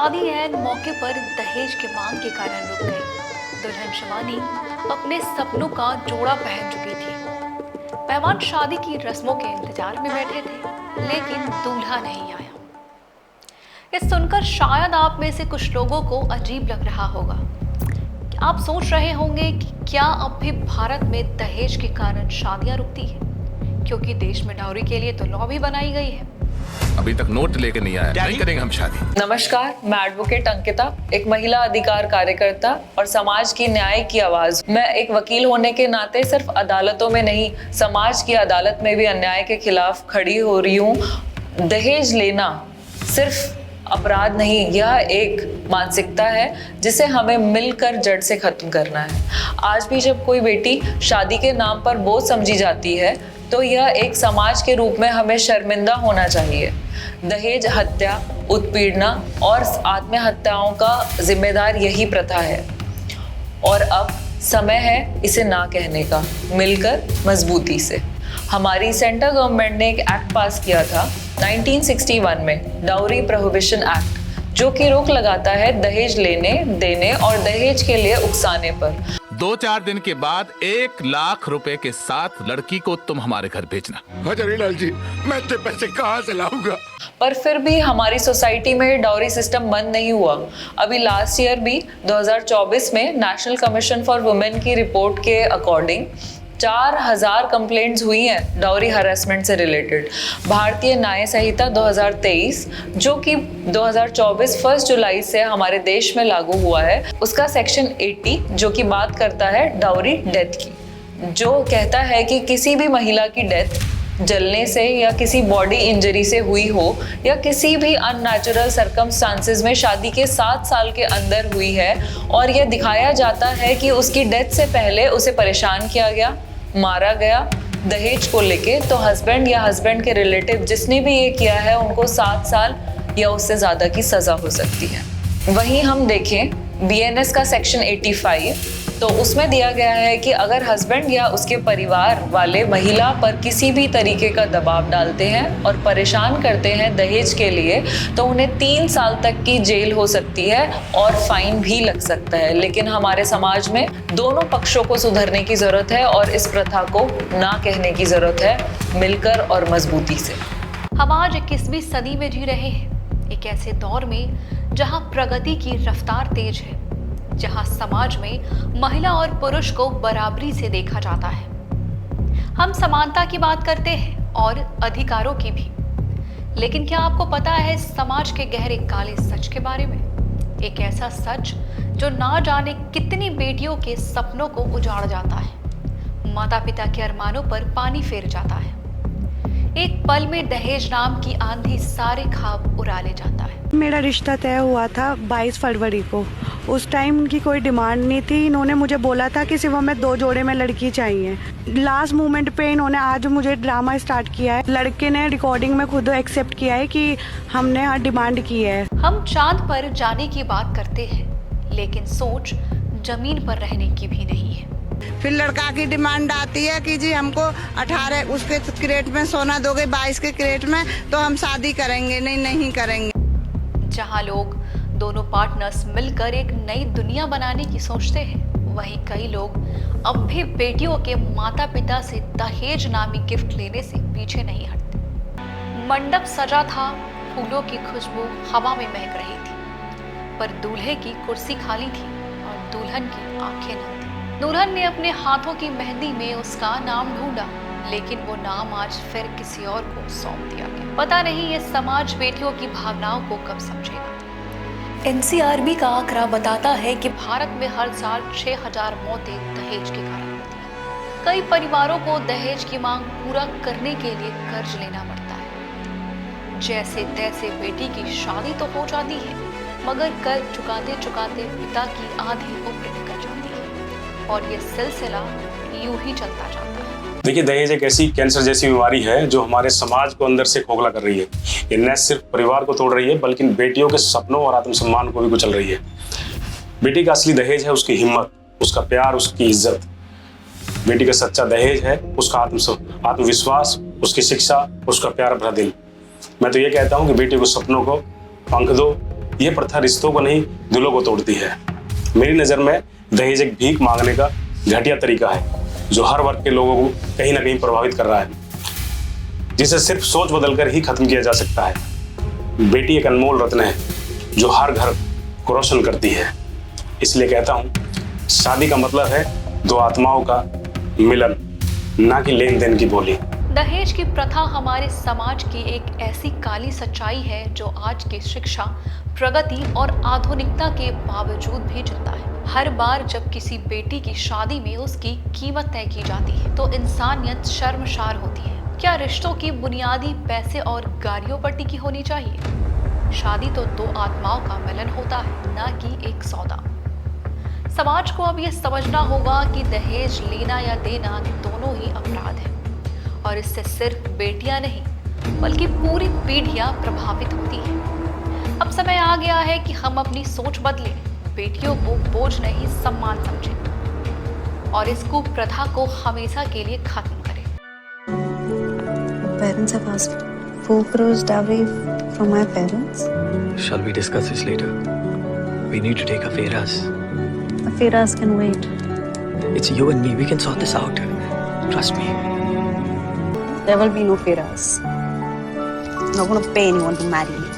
शादी ऐन मौके पर दहेज की मांग के कारण रुक गई। दुल्हन शिवानी अपने सपनों का जोड़ा पहन चुकी थी। मेहमान शादी की रस्मों के इंतजार में बैठे थे, लेकिन दूल्हा नहीं आया। ये सुनकर शायद आप में से कुछ लोगों को अजीब लग रहा होगा। आप सोच रहे होंगे कि क्या अब भी भारत में दहेज के कारण शादियां रुकती है, क्योंकि देश में डाउरी के लिए तो लॉ भी बनाई गई है। अभी तक नोट लेके नहीं आया, नहीं करेंगे हम शादी। नमस्कार, मैं एडवोकेट अंकिता, एक महिला अधिकार कार्यकर्ता और समाज की न्याय की आवाज। मैं एक वकील होने के नाते सिर्फ अदालतों में नहीं, समाज की अदालत में भी अन्याय के खिलाफ खड़ी हो रही हूँ। दहेज लेना सिर्फ अपराध नहीं, यह एक मानसिकता है जिसे हमें मिलकर जड़ से खत्म करना है। आज भी जब कोई बेटी शादी के नाम पर बोझ समझी जाती है तो यह एक समाज के रूप में हमें शर्मिंदा होना चाहिए। दहेज हत्या, उत्पीड़ना और आत्महत्याओं का जिम्मेदार यही प्रथा है और अब समय है इसे ना कहने का, मिलकर मजबूती से। हमारी सेंट्रल गवर्नमेंट ने एक एक्ट पास किया था 1961 में, डाउरी प्रोहिबिशन एक्ट, जो कि रोक लगाता है दहेज लेने, देने और दहेज के लिए उकसाने पर। 2-4 दिन के बाद 1 लाख रुपए के साथ लड़की को तुम हमारे घर भेजना। हजारीलाल जी, मैं इतने पैसे कहाँ से लाऊंगा? पर फिर भी हमारी सोसाइटी में डाउरी सिस्टम बंद नहीं हुआ। अभी लास्ट ईयर भी 2024 में नेशनल कमीशन फॉर वुमेन की रिपोर्ट के अकॉर्डिंग 4000 कंप्लेंट्स हुई हैं डाउरी हरासमेंट से रिलेटेड। भारतीय न्याय संहिता 2023, जो कि 2024 1 जुलाई से हमारे देश में लागू हुआ है, उसका सेक्शन 80 जो कि बात करता है डाउरी डेथ की, जो कहता है कि किसी भी महिला की डेथ जलने से या किसी बॉडी इंजरी से हुई हो या किसी भी अननेचुरल सर्कमस्टांसेस में शादी के 7 साल के अंदर हुई है और यह दिखाया जाता है कि उसकी डेथ से पहले उसे परेशान किया गया, मारा गया दहेज को लेके, तो हस्बैंड या हस्बैंड के रिलेटिव जिसने भी ये किया है उनको 7 साल या उससे ज़्यादा की सज़ा हो सकती है। वहीं हम देखें BNS का सेक्शन 85, तो उसमें दिया गया है कि अगर हस्बैंड या उसके परिवार वाले महिला पर किसी भी तरीके का दबाव डालते हैं और परेशान करते हैं दहेज के लिए, तो उन्हें 3 साल तक की जेल हो सकती है और फाइन भी लग सकता है। लेकिन हमारे समाज में दोनों पक्षों को सुधरने की ज़रूरत है और इस प्रथा को ना कहने की ज़रूरत है, मिलकर और मजबूती से। हम आज 21वीं सदी में जी रहे हैं, एक ऐसे दौर में जहां प्रगति की रफ्तार तेज है, जहां समाज में महिला और पुरुष को बराबरी से देखा जाता है। हम समानता की बात करते हैं और अधिकारों की भी, लेकिन क्या आपको पता है समाज के गहरे काले सच के बारे में? एक ऐसा सच जो ना जाने कितनी बेटियों के सपनों को उजाड़ जाता है, माता पिता के अरमानों पर पानी फेर जाता है। एक पल में दहेज नाम की आंधी सारे ख्वाब उड़ा ले जाता है। मेरा रिश्ता तय हुआ था 22 फरवरी को। उस टाइम उनकी कोई डिमांड नहीं थी। इन्होंने मुझे बोला था कि सिर्फ हमें 2 जोड़े में लड़की चाहिए। लास्ट मोमेंट पे इन्होंने आज मुझे ड्रामा स्टार्ट किया है। लड़के ने रिकॉर्डिंग में खुद एक्सेप्ट किया है कि हमने हाँ डिमांड की है। हम चांद पर जाने की बात करते हैं, लेकिन सोच जमीन पर रहने की भी नहीं है। फिर लड़का की डिमांड आती है कि जी हमको 18 उसके क्रेट में सोना दोगे, 22 के क्रेट में तो हम शादी करेंगे। नहीं करेंगे। जहां लोग दोनों पार्टनर्स मिलकर एक नई दुनिया बनाने की सोचते हैं, वहीं कई लोग अब भी बेटियों के माता पिता से दहेज नामी गिफ्ट लेने से पीछे नहीं हटते। मंडप सजा था, फूलों की खुशबू हवा में महक रही थी, पर दूल्हे की कुर्सी खाली थी और दुल्हन की आंखें न थी। दुल्हन ने अपने हाथों की मेहंदी में उसका नाम ढूंढा, लेकिन वो नाम आज फिर किसी और को सौंप दिया गया। पता नहीं ये समाज बेटियों की भावनाओं को कब समझेगा। NCRB का आंकड़ा बताता है कि भारत में हर साल 6000 मौतें दहेज के कारण होती हैं। कई परिवारों को दहेज की मांग पूरा करने के लिए कर्ज लेना पड़ता है। जैसे तैसे बेटी की शादी तो हो जाती है, मगर कर्ज चुकाते चुकाते पिता की आधी उम्र निकल जाती है और ये सिलसिला यूं ही चलता जाता है। देखिए, दहेज एक ऐसी कैंसर जैसी बीमारी है जो हमारे समाज को अंदर से खोखला कर रही है। ये न सिर्फ परिवार को तोड़ रही है, बल्कि बेटियों के सपनों और आत्मसम्मान को भी कुचल रही है। बेटी का असली दहेज है उसकी हिम्मत, उसका प्यार, उसकी इज्जत। बेटी का सच्चा दहेज है उसका आत्मविश्वास, उसकी शिक्षा, उसका प्यार भरा दिल। मैं तो ये कहता हूँ कि बेटी को सपनों को पंख दो, यह प्रथा रिश्तों को नहीं दिलों को तोड़ती है। मेरी नज़र में दहेज एक भीख मांगने का घटिया तरीका है जो हर वर्ग के लोगों को कहीं ना कहीं प्रभावित कर रहा है, जिसे सिर्फ सोच बदलकर ही खत्म किया जा सकता है। बेटी एक अनमोल रत्न है जो हर घर को रोशन करती है। इसलिए कहता हूँ, शादी का मतलब है दो आत्माओं का मिलन, ना कि लेन देन की बोली। दहेज की प्रथा हमारे समाज की एक ऐसी काली सच्चाई है जो आज की शिक्षा, प्रगति और आधुनिकता के बावजूद भी जिंदा है। हर बार जब किसी बेटी की शादी में उसकी कीमत तय की जाती है तो इंसानियत शर्मसार होती है। क्या रिश्तों की बुनियादी पैसे और गाड़ियों पर टिकी होनी चाहिए? शादी तो दो आत्माओं का मिलन होता है, ना कि एक सौदा। समाज को अब यह समझना होगा कि दहेज लेना या देना दोनों ही अपराध है और इससे सिर्फ बेटियां नहीं बल्कि पूरी पीढ़ियां प्रभावित होती हैं। अब समय आ गया है कि हम अपनी सोच बदलें, बेटियों को बोझ नहीं सम्मान समझें और इस कुप्रथा को हमेशा के लिए खत्म करें। Parents have asked 4 crores dowry from my parents. Shall we discuss this later? We need to take a Feras. The Feras can wait. It's you and me. We can sort this out. Trust me. There will be no Feras. I'm not going to pay anyone to marry me.